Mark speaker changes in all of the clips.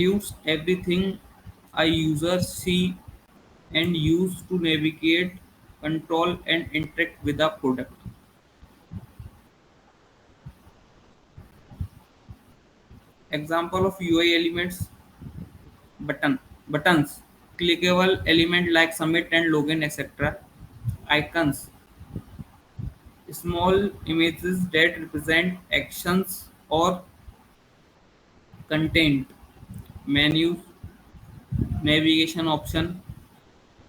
Speaker 1: Use everything a user see and use to navigate, control, and interact with a product. Example of UI elements: buttons, clickable element like submit and login, etc. Icons, small images that represent actions or content. Menus, navigation option,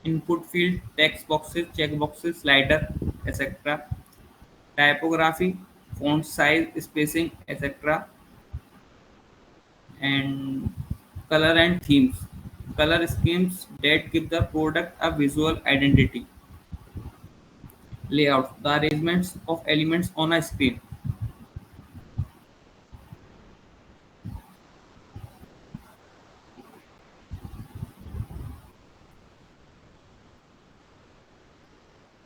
Speaker 1: input field, text boxes, checkboxes, slider, etc. Typography, font size, spacing, etc. And color and themes. Color schemes that give the product a visual identity. Layout, the arrangements of elements on a screen.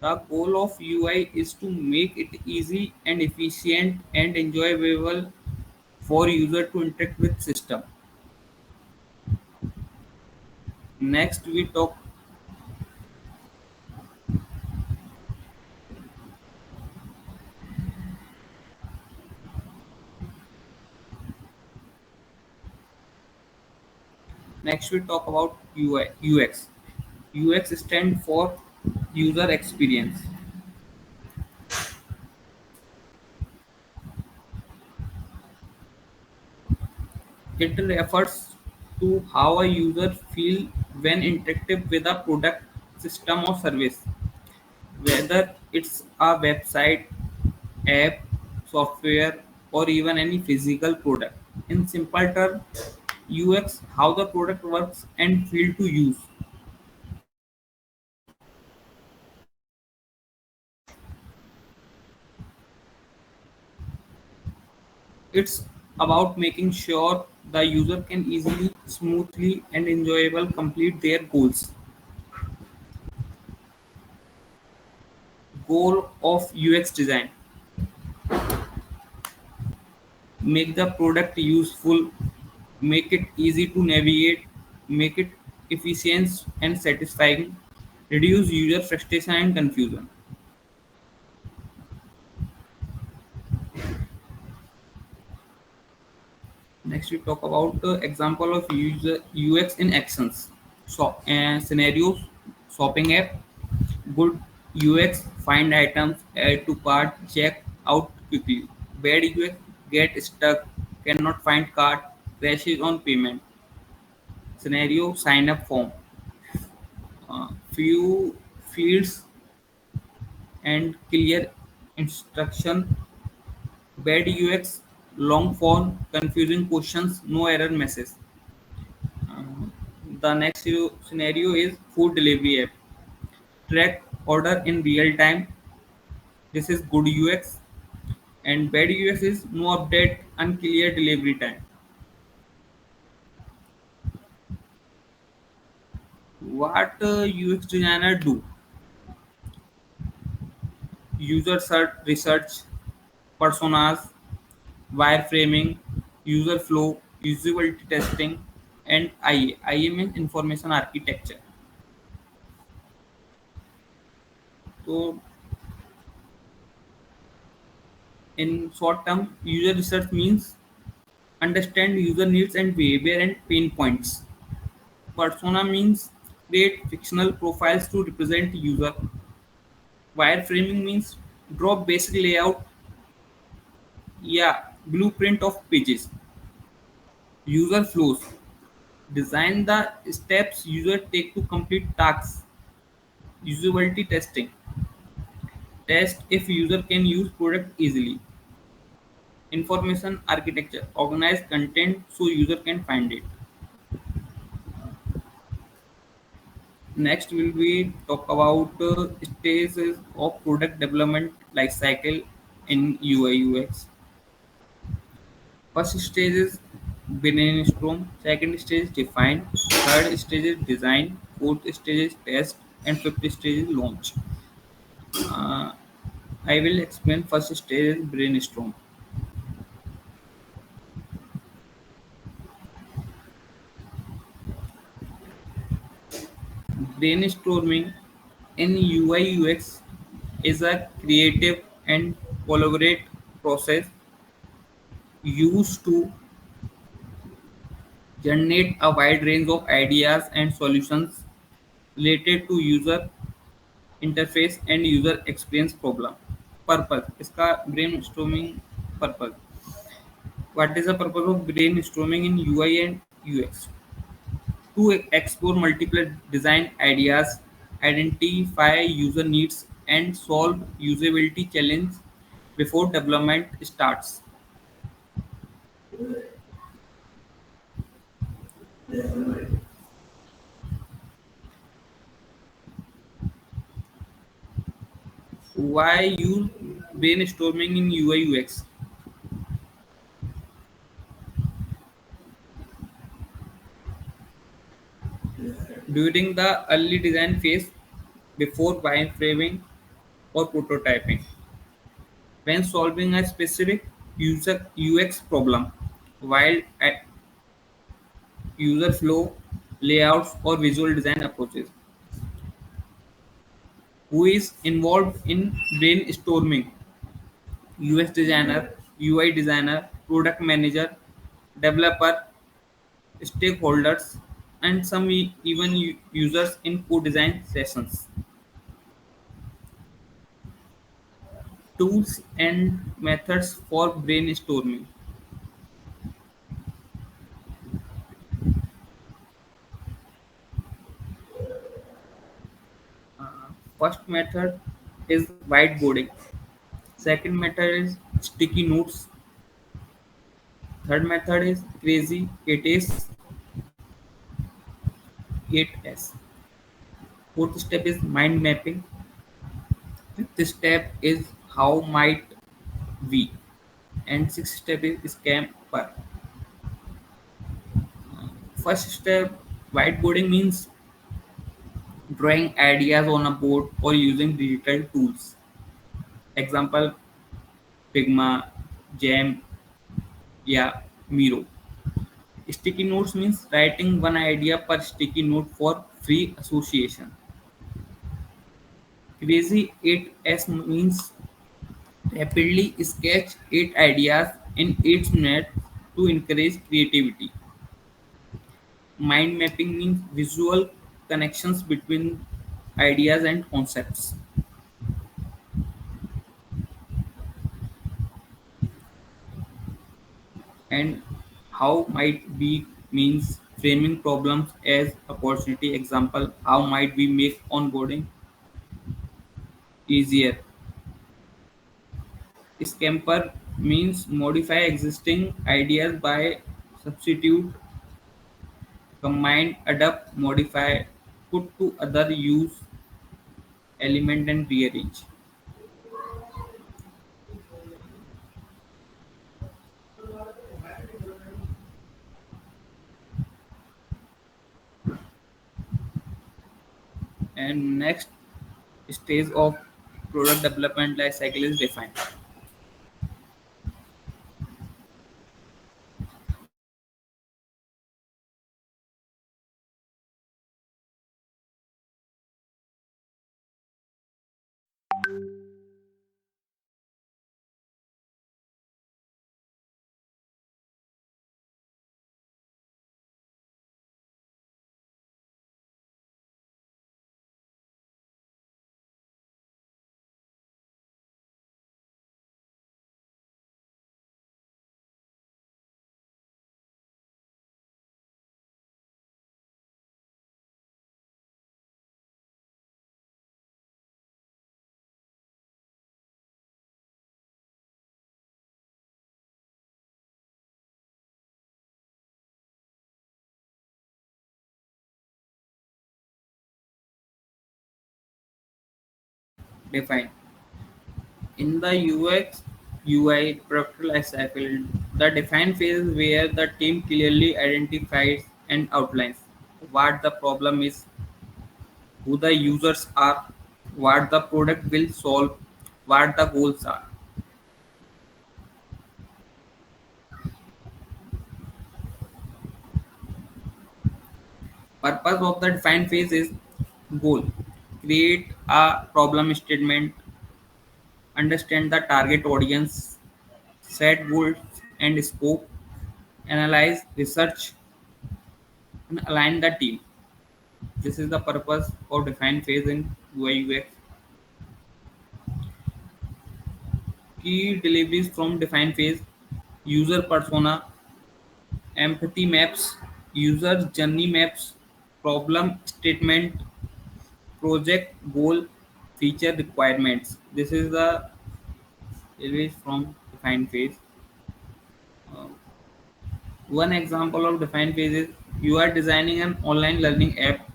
Speaker 1: The goal of UI is to make it easy and efficient and enjoyable for user to interact with system. Next we talk Next we talk about UI UX. UX stand for user experience. It refers to how a user feel when interactive with a product, system or service, whether it's a website, app, software, or even any physical product. In simple terms, UX how the product works and feel to use. It's about making sure the user can easily, smoothly, and enjoyable complete their goals. Goal of UX design: make the product useful, make it easy to navigate, make it efficient and satisfying, reduce user frustration and confusion. Next, we talk about example of user UX in actions. So, scenarios: shopping app, good UX, find items, add to cart, check out quickly. Bad UX, get stuck, cannot find cart, crashes on payment. Scenario: sign up form, few fields and clear instruction. Bad UX, long form, confusing questions, no error message. Uh, the next scenario is food delivery app. Track order in real time. This is good UX. And bad UX is no update, unclear delivery time. What UX designer do? User search research, personas, wireframing, user flow, usability testing, and IA. IA means information architecture. So, in short term, user research means understand user needs and behavior and pain points. Persona means create fictional profiles to represent user. Wireframing means draw basic layout, yeah, blueprint of pages. User flows, design the steps user take to complete tasks. Usability testing, test if user can use product easily. Information architecture, organize content so user can find it. Next will be talk about stages of product development life cycle in UI UX. First stage is brainstorm, second stage is define, third stage is design, fourth stage is test, and fifth stage is launch. Uh, I will explain first stage is brainstorm. Brainstorming in UI UX is a creative and collaborative process used to generate a wide range of ideas and solutions related to user interface and user experience problem. Purpose इसका brainstorming purpose. What is the purpose of brainstorming in UI and UX? To explore multiple design ideas, identify user needs, and solve usability challenges before development starts. Why use brainstorming in UI UX? During the early design phase, before wireframing or prototyping, when solving a specific user UX problem, while at user flow, layouts, or visual design approaches. Who is involved in brainstorming? UX designer, UI designer, product manager, developer, stakeholders, and some even users in co-design sessions. Tools and methods for brainstorming. First method is whiteboarding. Second method is sticky notes. Third method is crazy 8s. 8s. Fourth step is mind mapping. Fifth step is how might we. And sixth step is scamper. First step, whiteboarding means drawing ideas on a board or using digital tools. Example, Figma, Jam, yeah, Miro. Sticky notes means writing one idea per sticky note for free association. Crazy 8s means rapidly sketch 8 ideas in 8 minutes to encourage creativity. Mind mapping means visual connections between ideas and concepts. And how might we means framing problems as opportunity. Example, how might we make onboarding easier? Scamper means modify existing ideas by substitute, combine, adapt, modify, put to other use element and rearrange. And next stage of product development life cycle is defined. Define. In the UX UI product life cycle, the define phase is where the team clearly identifies and outlines what the problem is, who the users are, what the product will solve, what the goals are. Purpose of the define phase is Goal: create a problem statement, understand the target audience, set goals and scope, analyze, research, and align the team. This is the purpose of define phase in UI UX. Key deliveries from define phase: user persona, empathy maps, user journey maps, problem statement, project goal, feature requirements. This is the deliveries from define phase. Uh, One example of define phase is you are designing an online learning app.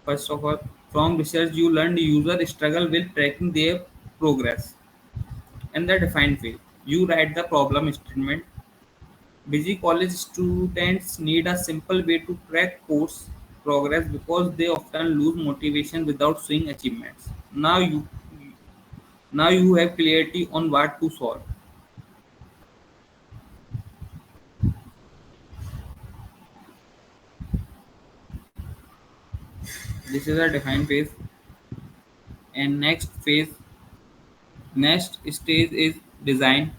Speaker 1: First of all, from research you learned user struggle with tracking their progress. In the define phase, you write the problem statement. Busy college students need a simple way to track course progress because they often lose motivation without seeing achievements. Now you have clarity on what to solve. This is a define phase. And next stage is design.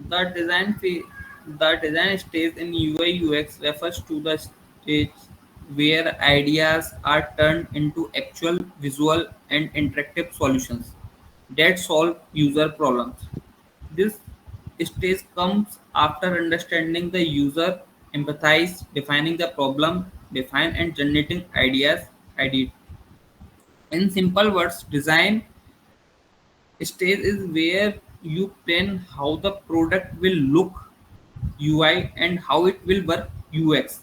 Speaker 1: The design phase, the design stage in UI UX refers to the stage where ideas are turned into actual visual and interactive solutions that solve user problems. This stage comes after understanding the user, empathize, defining the problem, define and generating ideas. Idea. In simple words, design stage is where you plan how the product will look UI and how it will work UX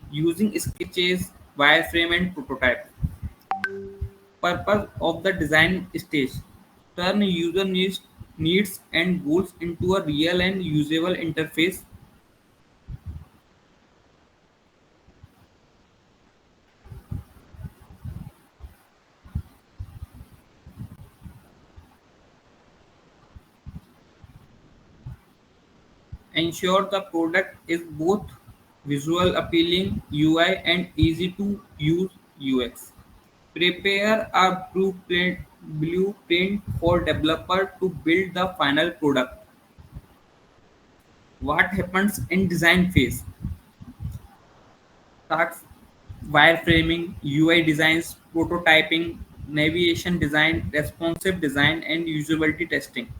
Speaker 1: using sketches, wireframe and prototype. Purpose of the design stage: turn user needs and goals into a real and usable interface. Ensure the product is both visual appealing UI and easy to use UX. Prepare a blueprint for developer to build the final product. What happens in design phase? Tasks: wireframing, UI designs, prototyping, navigation design, responsive design, and usability testing.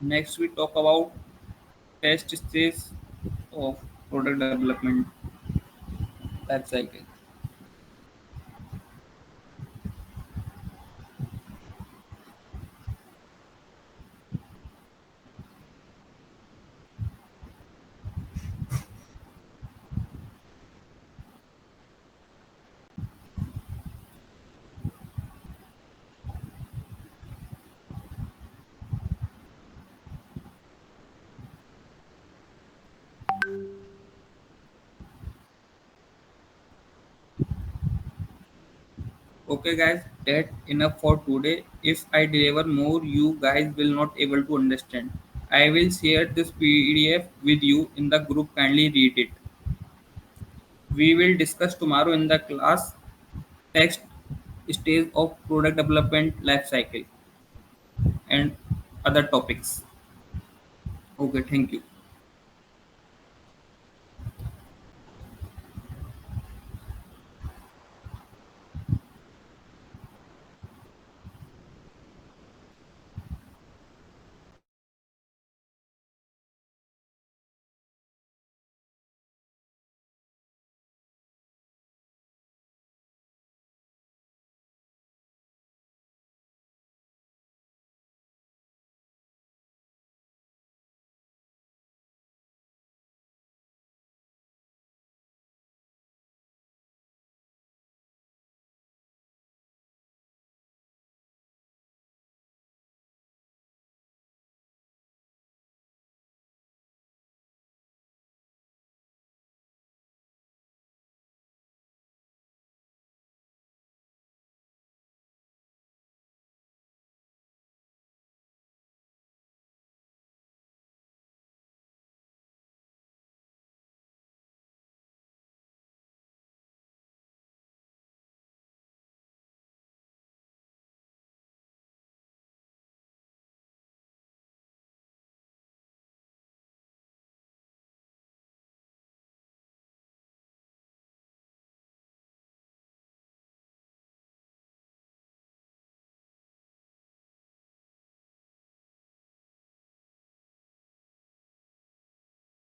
Speaker 1: Next, we talk about test stage of product development life cycle. Okay, guys, that enough for today. If I deliver more, you guys will not able to understand. I will share this PDF with you in the group. Kindly read it. We will discuss tomorrow in the class text stage of product development life cycle and other topics. Okay, thank you.